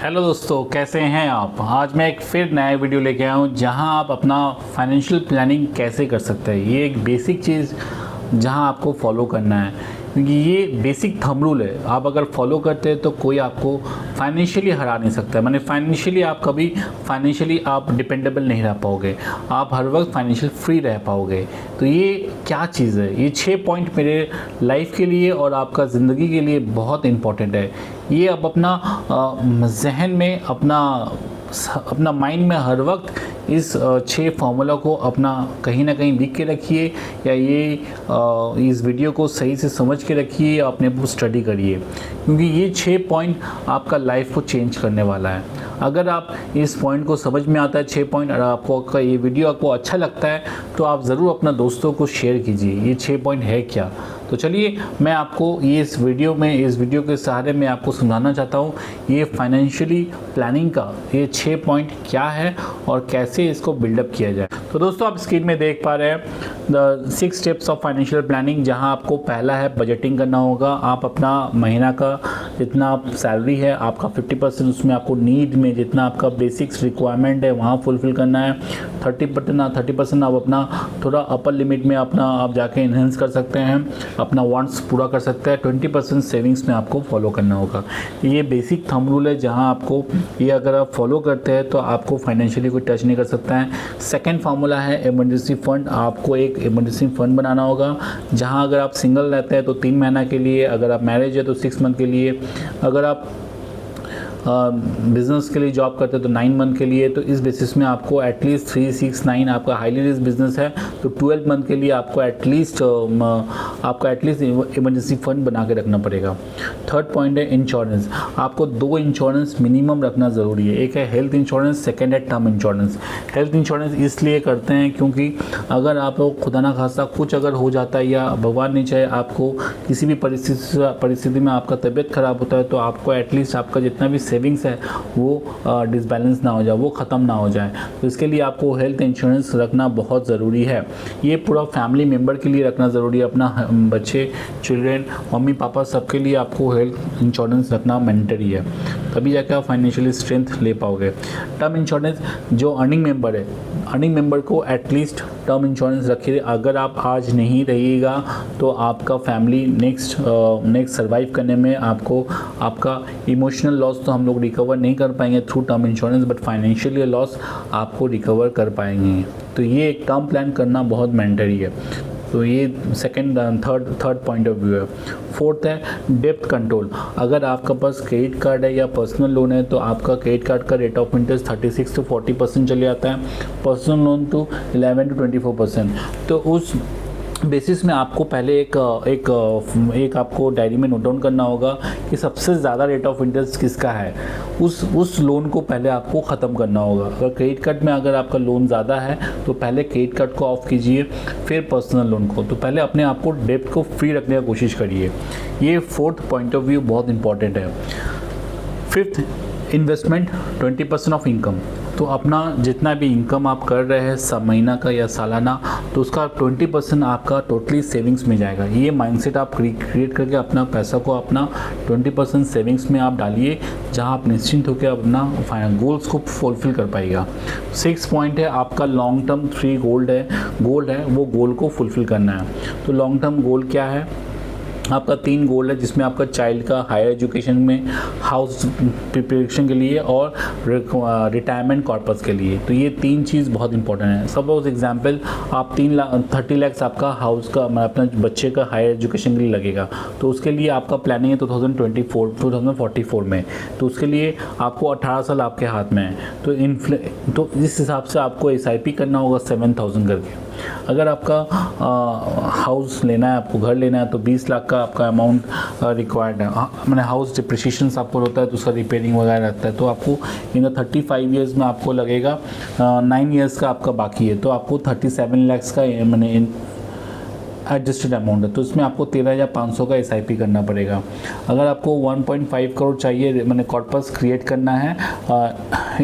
Hello दोस्तों, कैसे हैं आप। आज मैं एक फिर नया वीडियो लेके आया हूँ जहां आप अपना फाइनेंशियल प्लानिंग कैसे कर सकते हैं। ये एक बेसिक चीज़ जहां आपको फॉलो करना है, क्योंकि ये बेसिक थंब रूल है। आप अगर फॉलो करते हैं तो कोई आपको फाइनेंशियली हरा नहीं सकता। माने फाइनेंशियली आप कभी आप डिपेंडेबल नहीं रह पाओगे, आप हर वक्त फाइनेंशियल फ्री रह पाओगे। तो ये क्या चीज़ है, ये 6 पॉइंट मेरे लाइफ के लिए और आपका ज़िंदगी के लिए बहुत इंपॉर्टेंट है। ये आप अपना जहन में अपना माइंड में हर वक्त इस 6 फार्मूला को अपना कहीं ना कहीं लिख के रखिए, या इस वीडियो को सही से समझ के रखिए, या अपने आप स्टडी करिए, क्योंकि ये 6 पॉइंट आपका लाइफ को चेंज करने वाला है। अगर आप इस पॉइंट को समझ में आता है 6 पॉइंट, और आपको ये वीडियो आपको अच्छा लगता है तो आप ज़रूर अपना दोस्तों को शेयर कीजिए। ये 6 पॉइंट है क्या, तो चलिए मैं आपको इस वीडियो के सहारे मैं आपको समझाना चाहता हूँ ये फाइनेंशियली प्लानिंग का ये 6 पॉइंट क्या है और कैसे इसको बिल्डअप किया जाए। तो दोस्तों, आप स्क्रीन में देख पा रहे हैं the 6 steps of financial planning, जहां आपको पहला है बजटिंग करना होगा। आप अपना महीना का जितना आप सैलरी है आपका 50% उसमें आपको नीड में जितना आपका बेसिक्स रिक्वायरमेंट है वहाँ फुलफ़िल करना है। 30% आप अपना थोड़ा अपर लिमिट में अपना आप जाके इन्हेंस कर सकते हैं, अपना वांट्स पूरा कर सकते हैं। 20% सेविंग्स में आपको फॉलो करना होगा। ये बेसिक थंब रूल है जहाँ आपको ये अगर आप फॉलो करते हैं तो आपको फाइनेंशियली कोई टच नहीं कर सकता है। सेकेंड फार्मूला है इमरजेंसी फ़ंड। आपको एक इमरजेंसी फ़ंड बनाना होगा, जहाँ अगर आप सिंगल रहते हैं तो 3 महीना के लिए, अगर आप मैरिज है तो 6 मंथ के लिए, अगर आप बिज़नेस के लिए जॉब करते हैं तो 9 मंथ के लिए। तो इस बेसिस में आपको एटलीस्ट 3, 6, 9 आपका हाईली रिस्क बिजनेस है तो 12 मंथ के लिए आपको एटलीस्ट इमरजेंसी फ़ंड बना के रखना पड़ेगा। थर्ड पॉइंट है इंश्योरेंस। आपको 2 इंश्योरेंस मिनिमम रखना ज़रूरी है। एक है हेल्थ इंश्योरेंस, सेकेंड है टर्म इंश्योरेंस। हेल्थ इंश्योरेंस इसलिए करते हैं क्योंकि अगर आपको खुदा ना खास्ता कुछ अगर हो जाता है, या भगवान नहीं चाहे आपको किसी भी परिस्थिति में आपका तबीयत ख़राब होता है, तो आपको एटलीस्ट आपका जितना भी सेविंग्स है वो डिसबैलेंस ना हो जाए, वो ख़त्म ना हो जाए। तो इसके लिए आपको हेल्थ इंश्योरेंस रखना बहुत ज़रूरी है। ये पूरा फैमिली मेम्बर के लिए रखना ज़रूरी है। अपना बच्चे, चिल्ड्रेन, मम्मी पापा सबके लिए आपको हेल्थ इंश्योरेंस रखना मैंडेटरी है, तभी जाकर आप फाइनेंशियली स्ट्रेंथ ले पाओगे। टर्म इंश्योरेंस, जो अर्निंग मेंबर है, अर्निंग मेंबर को एटलीस्ट टर्म इंश्योरेंस रखिए। अगर आप आज नहीं रहिएगा तो आपका फैमिली नेक्स्ट सर्वाइव करने में आपका इमोशनल लॉस तो हम लोग रिकवर नहीं कर पाएंगे through term insurance, but financially loss आपको रिकवर कर पाएंगे। तो ये एक टर्म प्लान करना बहुत मैंडेटरी है। तो ये थर्ड पॉइंट ऑफ व्यू है। फोर्थ है डेप्थ कंट्रोल। अगर आपका पास क्रेडिट कार्ड है या पर्सनल लोन है तो आपका क्रेडिट कार्ड का रेट ऑफ इंटरेस्ट 36 to 40% चले जाता है, पर्सनल लोन तो 11 to 24%। तो उस बेसिस में आपको पहले एक आपको डायरी में नोट डाउन करना होगा कि सबसे ज़्यादा रेट ऑफ इंटरेस्ट किसका है। उस लोन को पहले आपको ख़त्म करना होगा। अगर क्रेडिट कार्ड में अगर आपका लोन ज़्यादा है तो पहले क्रेडिट कार्ड को ऑफ कीजिए, फिर पर्सनल लोन को। तो पहले अपने आप को डेब्ट को फ्री रखने की कोशिश करिए। ये फोर्थ पॉइंट ऑफ व्यू बहुत इंपॉर्टेंट है। Fifth, investment 20% of income. तो अपना जितना भी इनकम आप कर रहे हैं सब महीना का या सालाना, तो उसका 20% आपका टोटली सेविंग्स में जाएगा। ये माइंडसेट आप क्रिएट करके अपना पैसा को अपना 20% सेविंग्स में आप डालिए, जहां आप निश्चिंत होकर अपना गोल्स को फुलफिल कर पाएगा। 6 पॉइंट है आपका लॉन्ग टर्म 3 गोल है वो गोल को फुलफिल करना है। तो लॉन्ग टर्म गोल क्या है, आपका 3 गोल है, जिसमें आपका चाइल्ड का हायर एजुकेशन में, हाउस प्रिपरेशन के लिए और रिटायरमेंट कॉर्पस के लिए। तो ये 3 चीज़ बहुत इंपॉर्टेंट है। सपोज एग्जांपल आप 30 लाख आपका हाउस का अपना बच्चे का हायर एजुकेशन के लिए लगेगा, तो उसके लिए आपका प्लानिंग है 2044 में। तो उसके लिए आपको 18 साल आपके हाथ में है। तो इस हिसाब से आपको SIP करना होगा 7,000 करके। अगर आपका हाउस लेना है, आपको घर लेना है, तो 20 लाख का आपका अमाउंट रिक्वायर्ड है। मैंने हाउस डिप्रिशिएशन आपको होता है तो उसका रिपेयरिंग वगैरह रहता है, तो आपको इन 35 ईयर्स में आपको लगेगा 9 ईयर्स का आपका बाकी है, तो आपको 37 लाख का मैंने एडजस्टेड अमाउंट है, तो इसमें आपको 13,500 का SIP करना पड़ेगा। अगर आपको 1.5 करोड़ चाहिए मैंने कॉर्पस क्रिएट करना है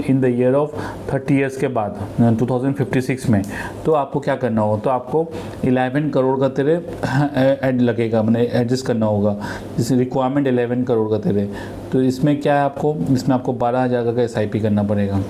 in the year of 30 years के बाद 2056 में, तो आपको क्या करना होगा, तो आपको 11 करोड़ का तेरे ऐड लगेगा, मैंने एडजस्ट करना होगा, जैसे रिक्वायरमेंट 11 करोड़ का तेरे। तो इसमें क्या है आपको, इसमें आपको 12,000 का SIP करना पड़ेगा।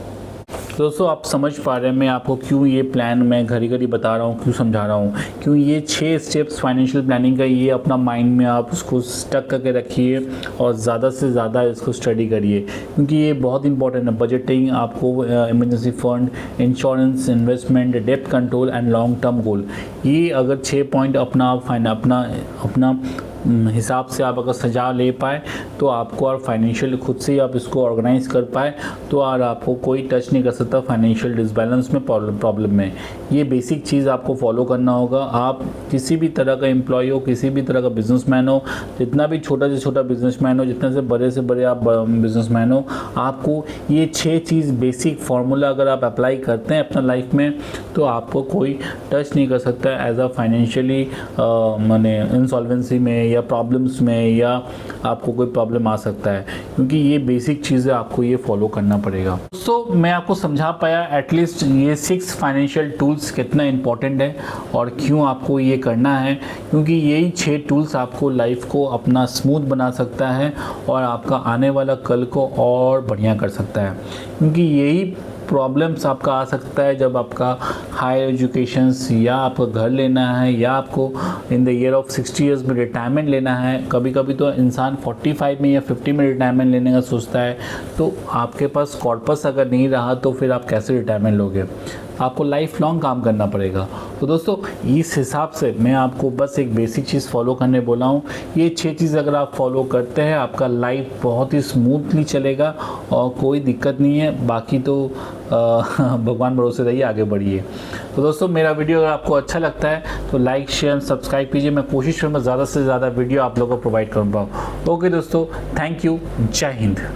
तो दोस्तों आप समझ पा रहे हैं मैं आपको क्यों ये प्लान मैं घड़ी घड़ी बता रहा हूँ, क्यों समझा रहा हूँ, क्यों ये 6 स्टेप्स फाइनेंशियल प्लानिंग का, ये अपना माइंड में आप उसको स्टक करके रखिए और ज़्यादा से ज़्यादा इसको स्टडी करिए, क्योंकि ये बहुत इंपॉर्टेंट है। बजटिंग, आपको इमरजेंसी फंड, इंश्योरेंस, इन्वेस्टमेंट, डेप्ट control and long term goal, ये अगर 6 पॉइंट अपना हिसाब से आप अगर सजा ले पाए तो आपको, और फाइनेंशियल खुद से ही आप इसको ऑर्गेनाइज कर पाए तो और आपको कोई टच नहीं कर सकता फाइनेंशियल डिसबैलेंस में, प्रॉब्लम में। ये बेसिक चीज़ आपको फॉलो करना होगा। आप किसी भी तरह का एम्प्लॉय हो, किसी भी तरह का बिजनेसमैन हो, जितना भी छोटा से छोटा बिजनेसमैन हो, जितने से बड़े आप बिजनेसमैन हो, आपको ये 6 चीज़ बेसिक फार्मूला अगर आप अप्लाई करते हैं अपना लाइफ में तो आपको कोई टच नहीं कर सकता एज अ फाइनेंशियली माने इंसॉल्वेंसी में या प्रॉब्लम्स में, या आपको कोई प्रॉब्लम आ सकता है, क्योंकि ये बेसिक चीज़ें आपको ये फॉलो करना पड़ेगा। दोस्तों मैं आपको समझा पाया एटलीस्ट ये 6 फाइनेंशियल टूल्स कितना इंपॉर्टेंट है और क्यों आपको ये करना है, क्योंकि यही 6 टूल्स आपको लाइफ को अपना स्मूथ बना सकता है और आपका आने वाला कल को और बढ़िया कर सकता है। क्योंकि यही प्रॉब्लम्स आपका आ सकता है जब आपका हायर एजुकेशंस या आपको घर लेना है या आपको in the year of 60 years में रिटायरमेंट लेना है। कभी कभी तो इंसान 45 में या 50 में रिटायरमेंट लेने का सोचता है, तो आपके पास कॉर्पस अगर नहीं रहा तो फिर आप कैसे रिटायरमेंट लोगे, आपको लाइफ लॉन्ग काम करना पड़ेगा। तो दोस्तों इस हिसाब से मैं आपको बस एक बेसिक चीज़ फॉलो करने बोला हूँ। ये 6 चीज़ अगर आप फॉलो करते हैं आपका लाइफ बहुत ही स्मूथली चलेगा और कोई दिक्कत नहीं है। बाकी तो भगवान भरोसे रहिए, आगे बढ़िए। तो दोस्तों मेरा वीडियो अगर आपको अच्छा लगता है तो लाइक, शेयर, सब्सक्राइब कीजिए। मैं कोशिश करूँगा ज़्यादा से ज़्यादा वीडियो आप लोगों को प्रोवाइड कर पाऊँ। ओके दोस्तों, थैंक यू, जय हिंद।